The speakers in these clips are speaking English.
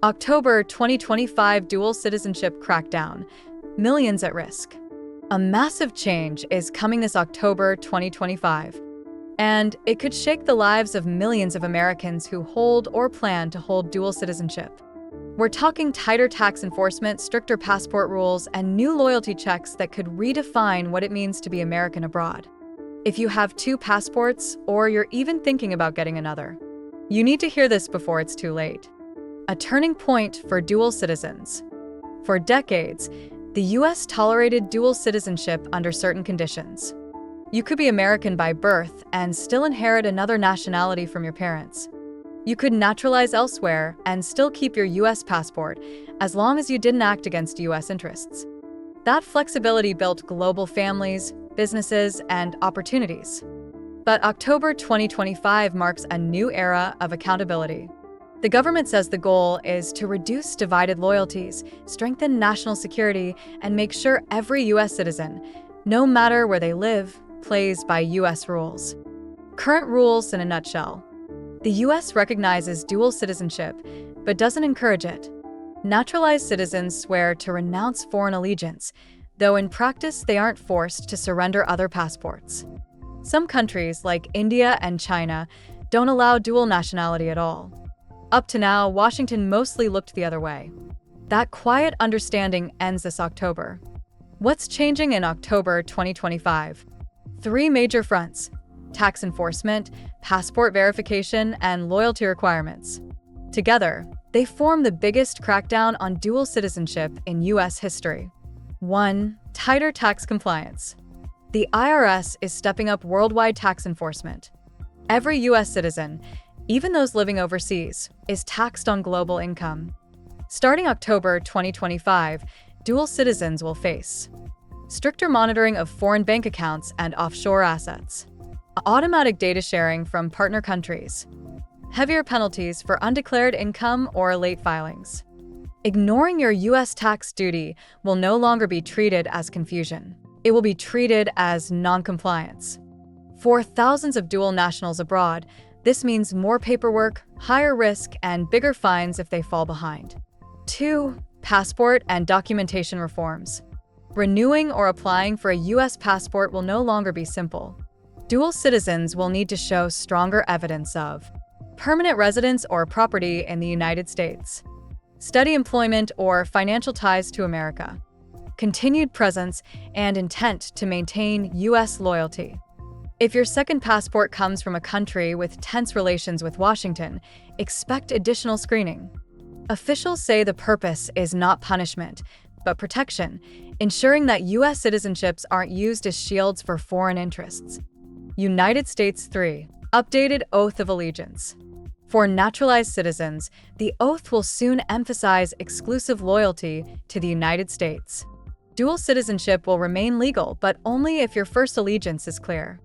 October 2025 dual citizenship crackdown. Millions at risk. A massive change is coming this October 2025, and it could shake the lives of millions of Americans who hold or plan to hold dual citizenship. We're talking tighter tax enforcement, stricter passport rules, and new loyalty checks that could redefine what it means to be American abroad. If you have two passports, or you're even thinking about getting another, you need to hear this before it's too late. A turning point for dual citizens. For decades, the U.S. tolerated dual citizenship under certain conditions. You could be American by birth and still inherit another nationality from your parents. You could naturalize elsewhere and still keep your U.S. passport as long as you didn't act against U.S. interests. That flexibility built global families, businesses, and opportunities. But October 2025 marks a new era of accountability. The government says the goal is to reduce divided loyalties, strengthen national security, and make sure every U.S. citizen, no matter where they live, plays by U.S. rules. Current rules in a nutshell. The U.S. recognizes dual citizenship, but doesn't encourage it. Naturalized citizens swear to renounce foreign allegiance, though in practice they aren't forced to surrender other passports. Some countries, like India and China, don't allow dual nationality at all. Up to now, Washington mostly looked the other way. That quiet understanding ends this October. What's changing in October 2025? Three major fronts: tax enforcement, passport verification, and loyalty requirements. Together, they form the biggest crackdown on dual citizenship in U.S. history. 1. Tighter tax compliance. The IRS is stepping up worldwide tax enforcement. Every U.S. citizen, even those living overseas, is taxed on global income. Starting October 2025, dual citizens will face stricter monitoring of foreign bank accounts and offshore assets, automatic data sharing from partner countries, heavier penalties for undeclared income or late filings. Ignoring your U.S. tax duty will no longer be treated as confusion. It will be treated as non-compliance. For thousands of dual nationals abroad, this means more paperwork, higher risk, and bigger fines if they fall behind. 2. Passport and documentation reforms. Renewing or applying for a U.S. passport will no longer be simple. Dual citizens will need to show stronger evidence of permanent residence or property in the United States, steady employment or financial ties to America, continued presence, and intent to maintain U.S. loyalty. If your second passport comes from a country with tense relations with Washington, expect additional screening. Officials say the purpose is not punishment, but protection, ensuring that U.S. citizenships aren't used as shields for foreign interests. United States 3. Updated Oath of Allegiance. For naturalized citizens, the oath will soon emphasize exclusive loyalty to the United States. Dual citizenship will remain legal, but only if your first allegiance is clear.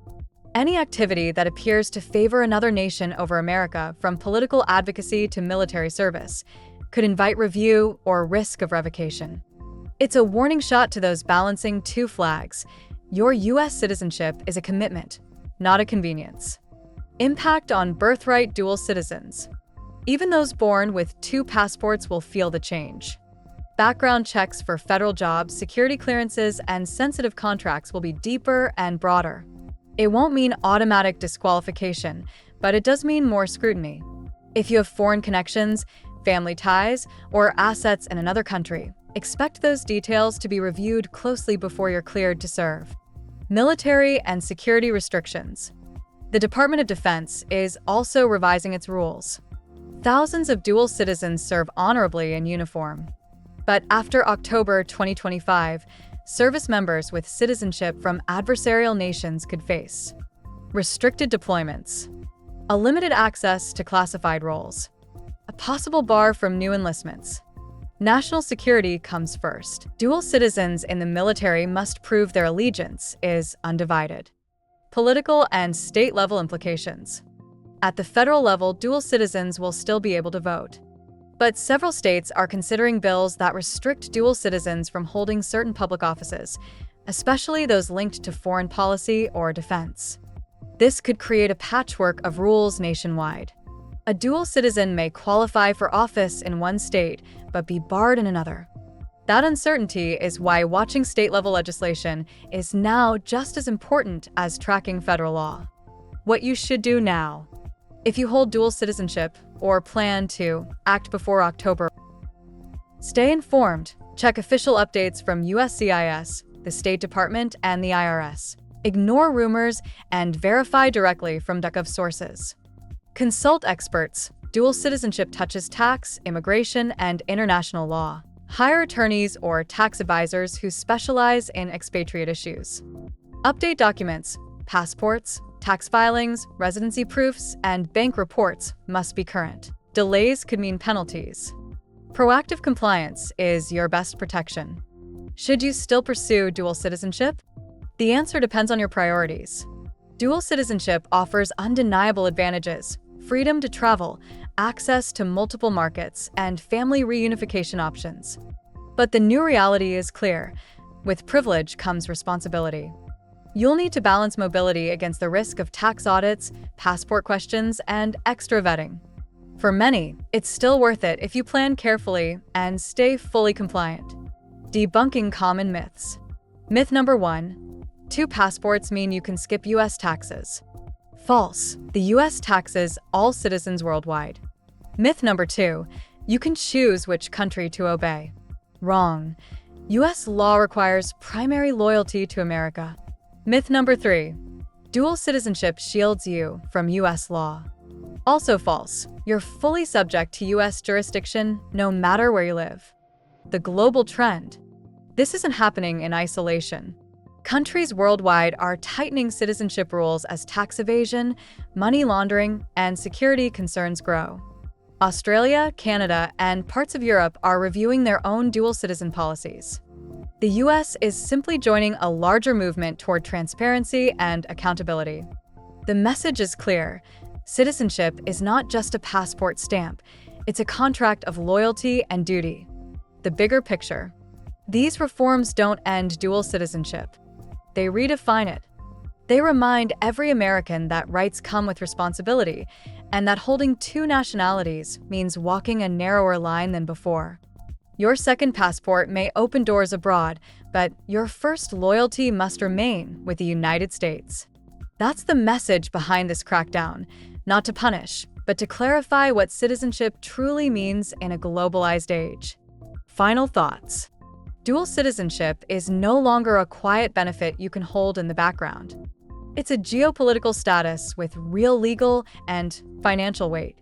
Any activity that appears to favor another nation over America, from political advocacy to military service, could invite review or risk of revocation. It's a warning shot to those balancing two flags. Your U.S. citizenship is a commitment, not a convenience. Impact on birthright dual citizens. Even those born with two passports will feel the change. Background checks for federal jobs, security clearances, and sensitive contracts will be deeper and broader. It won't mean automatic disqualification, but it does mean more scrutiny. If you have foreign connections, family ties, or assets in another country, expect those details to be reviewed closely before you're cleared to serve. Military and security restrictions. The Department of Defense is also revising its rules. Thousands of dual citizens serve honorably in uniform. But after October 2025, service members with citizenship from adversarial nations could face restricted deployments, a limited access to classified roles, a possible bar from new enlistments. National security comes first. Dual citizens in the military must prove their allegiance is undivided. Political and state-level implications. At the federal level, dual citizens will still be able to vote. But several states are considering bills that restrict dual citizens from holding certain public offices, especially those linked to foreign policy or defense. This could create a patchwork of rules nationwide. A dual citizen may qualify for office in one state, but be barred in another. That uncertainty is why watching state-level legislation is now just as important as tracking federal law. What you should do now. If you hold dual citizenship or plan to act before October, stay informed. Check official updates from USCIS, the State Department, and the IRS. Ignore rumors and verify directly from .gov sources. Consult experts. Dual citizenship touches tax, immigration, and international law. Hire attorneys or tax advisors who specialize in expatriate issues. Update documents. Passports, tax filings, residency proofs, and bank reports must be current. Delays could mean penalties. Proactive compliance is your best protection. Should you still pursue dual citizenship? The answer depends on your priorities. Dual citizenship offers undeniable advantages: freedom to travel, access to multiple markets, and family reunification options. But the new reality is clear. With privilege comes responsibility. You'll need to balance mobility against the risk of tax audits, passport questions, and extra vetting. For many, it's still worth it if you plan carefully and stay fully compliant. Debunking common myths. Myth number 1. 2 passports mean you can skip U.S. taxes. False. The U.S. taxes all citizens worldwide. Myth number 2. You can choose which country to obey. Wrong. U.S. law requires primary loyalty to America. Myth number 3. Dual citizenship shields you from U.S. law. Also false. You're fully subject to U.S. jurisdiction no matter where you live. The global trend. This isn't happening in isolation. Countries worldwide are tightening citizenship rules as tax evasion, money laundering, and security concerns grow. Australia, Canada, and parts of Europe are reviewing their own dual citizen policies. The U.S. is simply joining a larger movement toward transparency and accountability. The message is clear. Citizenship is not just a passport stamp, it's a contract of loyalty and duty. The bigger picture. These reforms don't end dual citizenship. They redefine it. They remind every American that rights come with responsibility, and that holding 2 nationalities means walking a narrower line than before. Your second passport may open doors abroad, but your first loyalty must remain with the United States. That's the message behind this crackdown. Not to punish, but to clarify what citizenship truly means in a globalized age. Final thoughts. Dual citizenship is no longer a quiet benefit you can hold in the background. It's a geopolitical status with real legal and financial weight.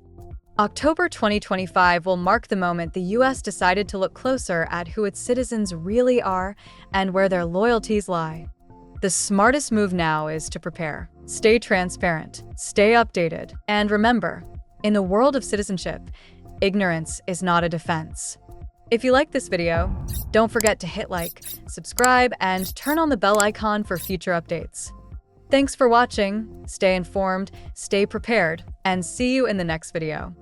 October 2025 will mark the moment the U.S. decided to look closer at who its citizens really are and where their loyalties lie. The smartest move now is to prepare. Stay transparent, stay updated, and remember, in the world of citizenship, ignorance is not a defense. If you like this video, don't forget to hit like, subscribe, and turn on the bell icon for future updates. Thanks for watching, stay informed, stay prepared, and see you in the next video.